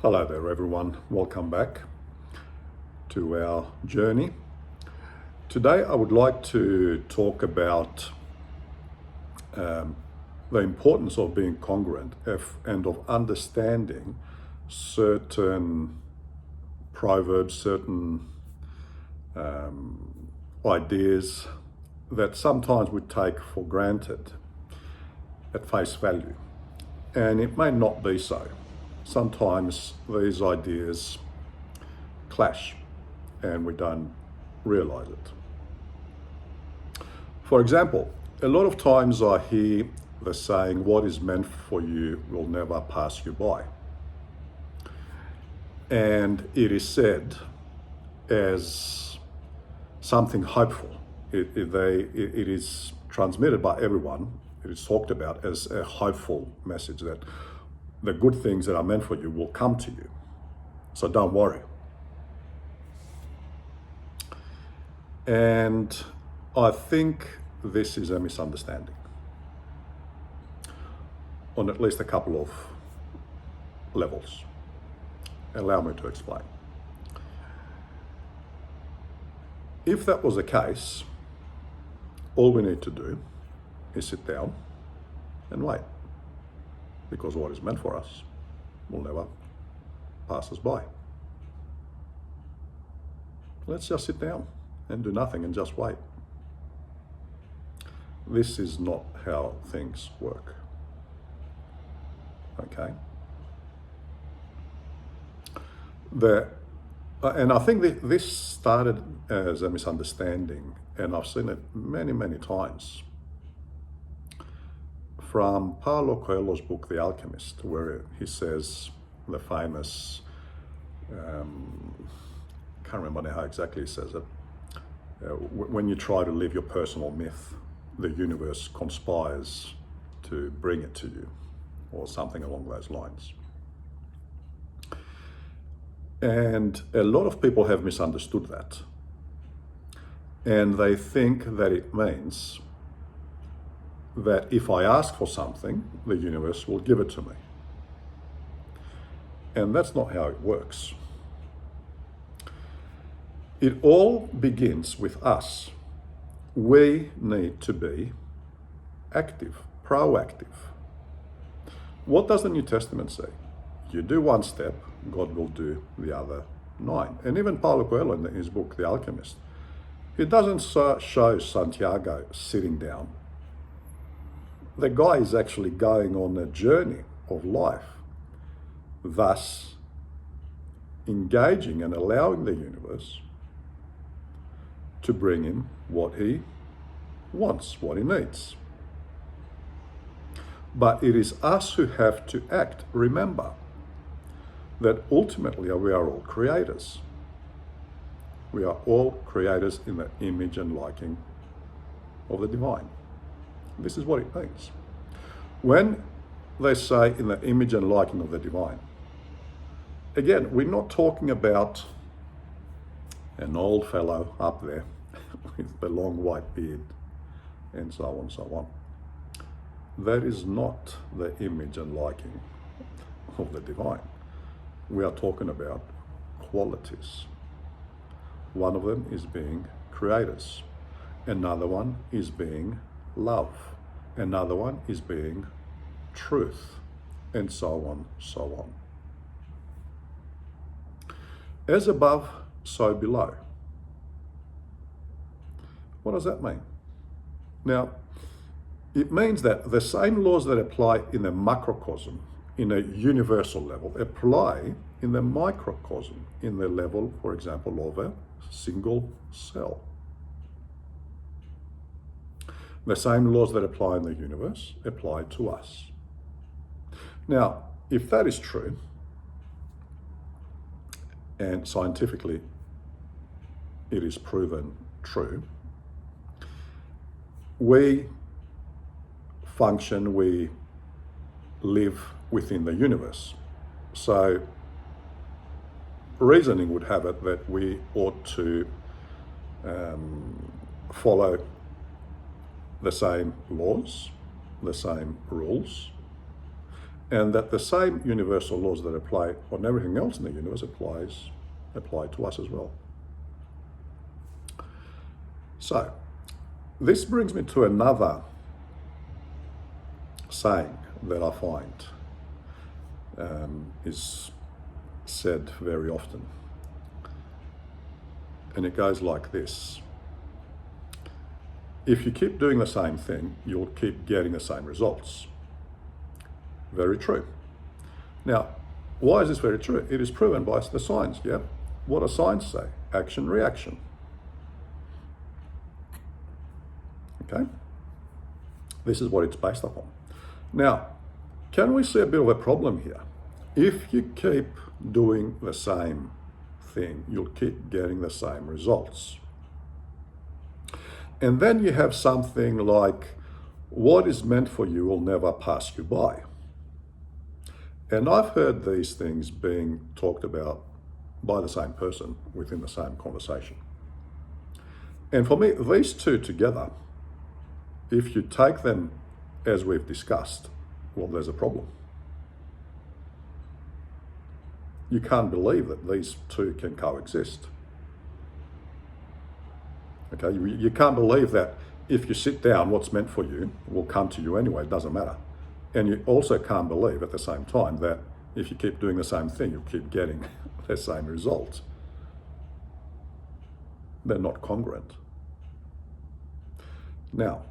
Hello there, everyone. Welcome back to our journey. Today, I would like to talk about the importance of being congruent and of understanding certain proverbs, certain ideas that sometimes we take for granted at face value. And it may not be so. Sometimes these ideas clash and we don't realize it. For example, a lot of times I hear the saying, what is meant for you will never pass you by. And it is said as something hopeful. It is transmitted by everyone. It is talked about as a hopeful message that the good things that are meant for you will come to you. So don't worry. And I think this is a misunderstanding on at least a couple of levels. Allow me to explain. If that was the case, all we need to do is sit down and wait, because what is meant for us will never pass us by. Let's just sit down and do nothing and just wait. This is not how things work. Okay? And I think this started as a misunderstanding, and I've seen it many, many times. From Paulo Coelho's book, The Alchemist, where he says the famous, can't remember now how exactly he says it, when you try to live your personal myth, the universe conspires to bring it to you, or something along those lines. And a lot of people have misunderstood that. And they think that it means that if I ask for something, the universe will give it to me. And that's not how it works. It all begins with us. We need to be active, proactive. What does the New Testament say? You do one step, God will do the other 9. And even Paulo Coelho in his book, The Alchemist, he doesn't show Santiago sitting down. The guy is actually going on a journey of life, thus engaging and allowing the universe to bring him what he wants, what he needs. But it is us who have to act. Remember that ultimately we are all creators. We are all creators in the image and liking of the divine. This is what it means. When they say in the image and liking of the divine, again, we're not talking about an old fellow up there with the long white beard and so on and so on. That is not the image and liking of the divine. We are talking about qualities. One of them is being creators. Another one is being love. Another one is being truth, and so on, so on. As above, so below. What does that mean? Now, it means that the same laws that apply in the macrocosm, in a universal level, apply in the microcosm, in the level, for example, of a single cell. The same laws that apply in the universe apply to us. Now, if that is true, and scientifically it is proven true, we function, we live within the universe. So reasoning would have it that we ought to follow the same laws, the same rules, and that the same universal laws that apply on everything else in the universe apply to us as well. So, this brings me to another saying that I find is said very often. And it goes like this: if you keep doing the same thing, you'll keep getting the same results. Very true. Now, why is this very true? It is proven by the science, yeah? What do science say? Action, reaction. Okay? This is what it's based upon. Now, can we see a bit of a problem here? If you keep doing the same thing, you'll keep getting the same results. And then you have something like, what is meant for you will never pass you by. And I've heard these things being talked about by the same person within the same conversation. And for me, these two together, if you take them as we've discussed, well, there's a problem. You can't believe that these two can coexist. Okay, you can't believe that if you sit down, what's meant for you will come to you anyway, it doesn't matter. And you also can't believe at the same time that if you keep doing the same thing, you'll keep getting the same results. They're not congruent. Now,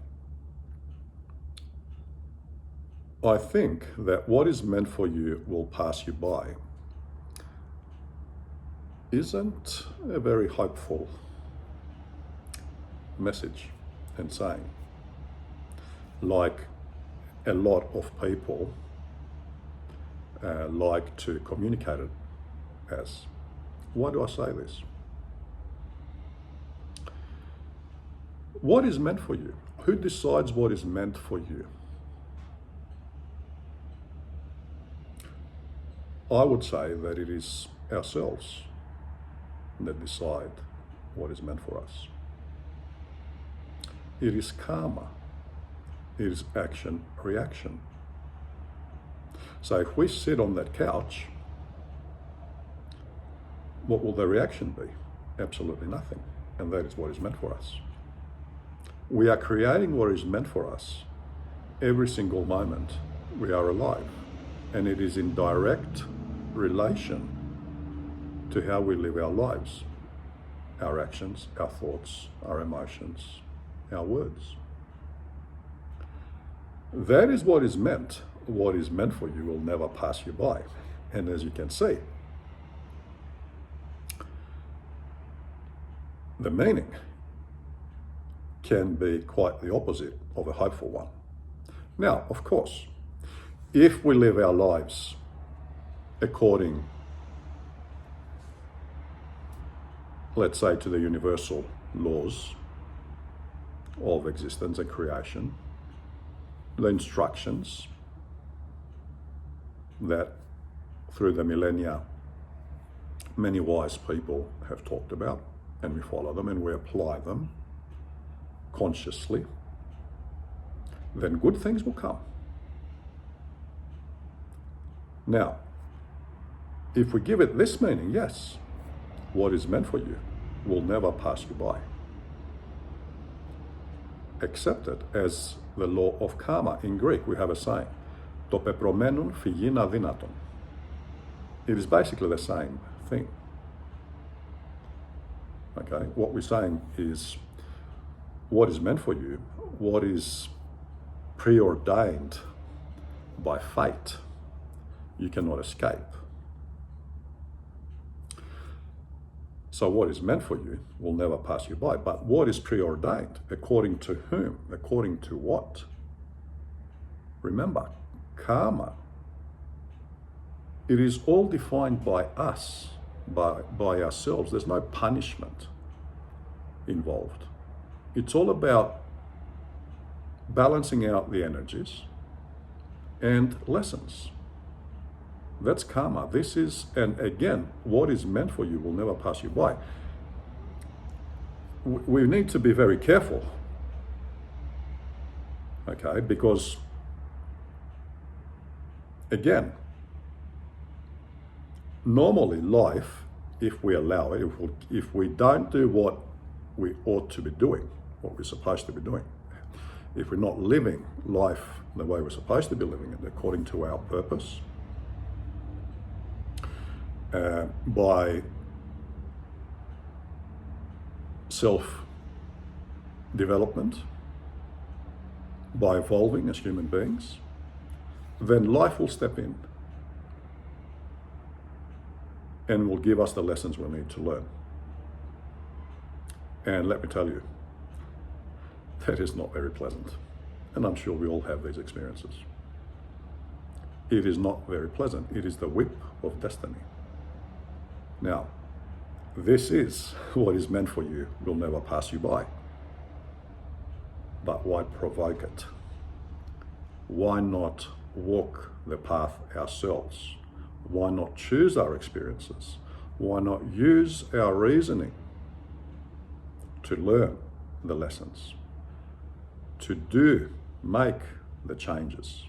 I think that what is meant for you will pass you by isn't a very hopeful message and saying, like a lot of people like to communicate it as. Why do I say this? What is meant for you? Who decides what is meant for you? I would say that it is ourselves that decide what is meant for us. It is karma. It is action, reaction. So if we sit on that couch, what will the reaction be? Absolutely nothing. And that is what is meant for us. We are creating what is meant for us every single moment we are alive. And it is in direct relation to how we live our lives, our actions, our thoughts, our emotions, our words. That is what is meant. What is meant for you will never pass you by. And as you can see, the meaning can be quite the opposite of a hopeful one. Now, of course, if we live our lives according, let's say, to the universal laws of existence and creation, the instructions that through the millennia many wise people have talked about, and we follow them and we apply them consciously, then good things will come. Now, if we give it this meaning, yes, what is meant for you will never pass you by. Accept it as the law of karma. In Greek, we have a saying, "To pepromenun figin adinaton." It is basically the same thing. Okay, what we're saying is, what is meant for you, what is preordained by fate, you cannot escape. So what is meant for you will never pass you by. But what is preordained? According to whom? According to what? Remember, karma. It is all defined by us, by ourselves. There's no punishment involved. It's all about balancing out the energies and lessons. That's karma. This is, and again, what is meant for you will never pass you by. We need to be very careful, okay, because Again, normally life, if we allow it, if we don't do what we ought to be doing, what we're supposed to be doing, if we're not living life the way we're supposed to be living it, according to our purpose, by self-development, by evolving as human beings, then life will step in and will give us the lessons we need to learn. And let me tell you, that is not very pleasant. And I'm sure we all have these experiences. It is not very pleasant. It is the whip of destiny. Now, this is what is meant for you, will never pass you by. But why provoke it? Why not walk the path ourselves? Why not choose our experiences? Why not use our reasoning to learn the lessons, to make the changes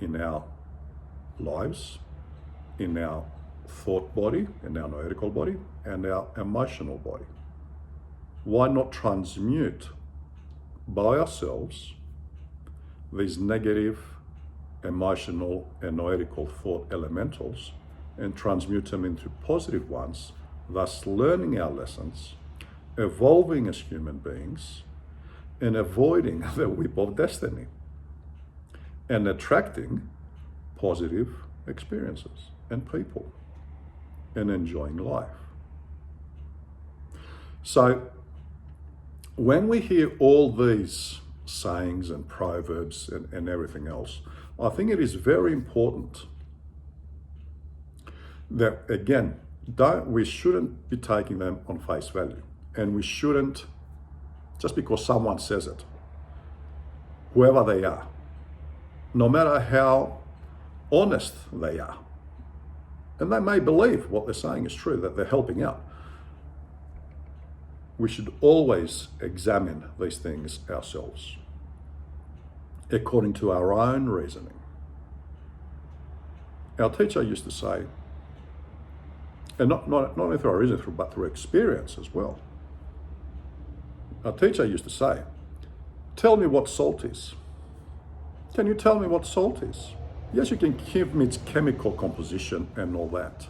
in our lives, in our thought body, in our noetical body, and our emotional body? Why not transmute by ourselves these negative emotional and noetical thought elementals and transmute them into positive ones, thus learning our lessons, evolving as human beings, and avoiding the whip of destiny, and attracting positive experiences and people, and enjoying life. So when we hear all these sayings and proverbs and everything else, I think it is very important that, again, we shouldn't be taking them on face value. And we shouldn't, just because someone says it, whoever they are, no matter how honest they are, and they may believe what they're saying is true, that they're helping out, we should always examine these things ourselves according to our own reasoning. Our teacher used to say, and not only through our reasoning, but through experience as well. Our teacher used to say, tell me what salt is. Can you tell me what salt is? Yes, you can give me its chemical composition and all that.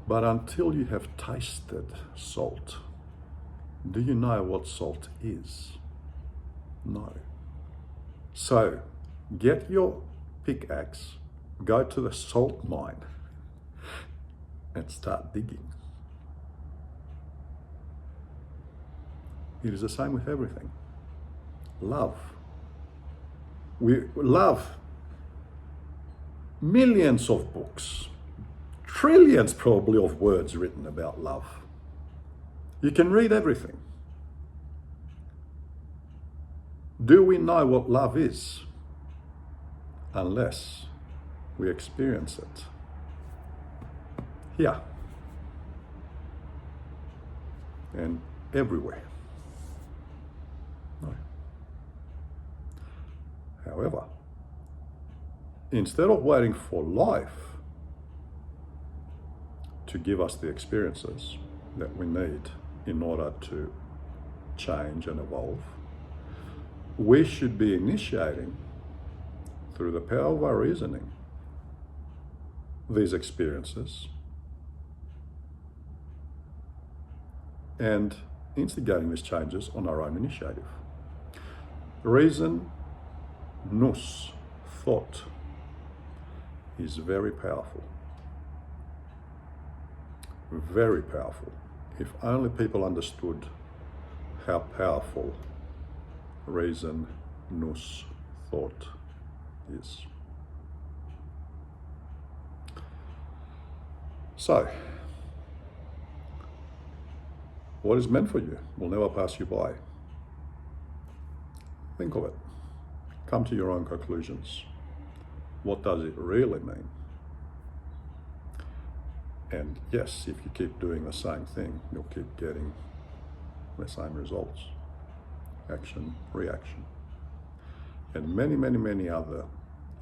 But until you have tasted salt, do you know what salt is? No. So get your pickaxe, go to the salt mine and start digging. It is the same with everything. Love. We love millions of books, trillions probably of words written about love. You can read everything. Do we know what love is? Unless we experience it here and everywhere. No. However, instead of waiting for life to give us the experiences that we need in order to change and evolve, we should be initiating, through the power of our reasoning, these experiences and instigating these changes on our own initiative. Reason, nous, thought, is very powerful. Very powerful. If only people understood how powerful reason, nous, thought is. So, what is meant for you will never pass you by. Think of it. Come to your own conclusions. What does it really mean? And yes, if you keep doing the same thing, you'll keep getting the same results. Action, reaction. And many, many, many other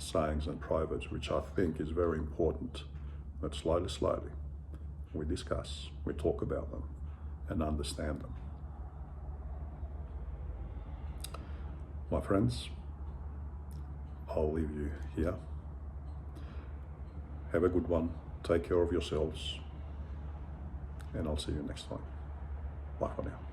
sayings and proverbs, which I think is very important, that slowly, we discuss, we talk about them and understand them. My friends, I'll leave you here. Have a good one. Take care of yourselves. And I'll see you next time. Bye for now.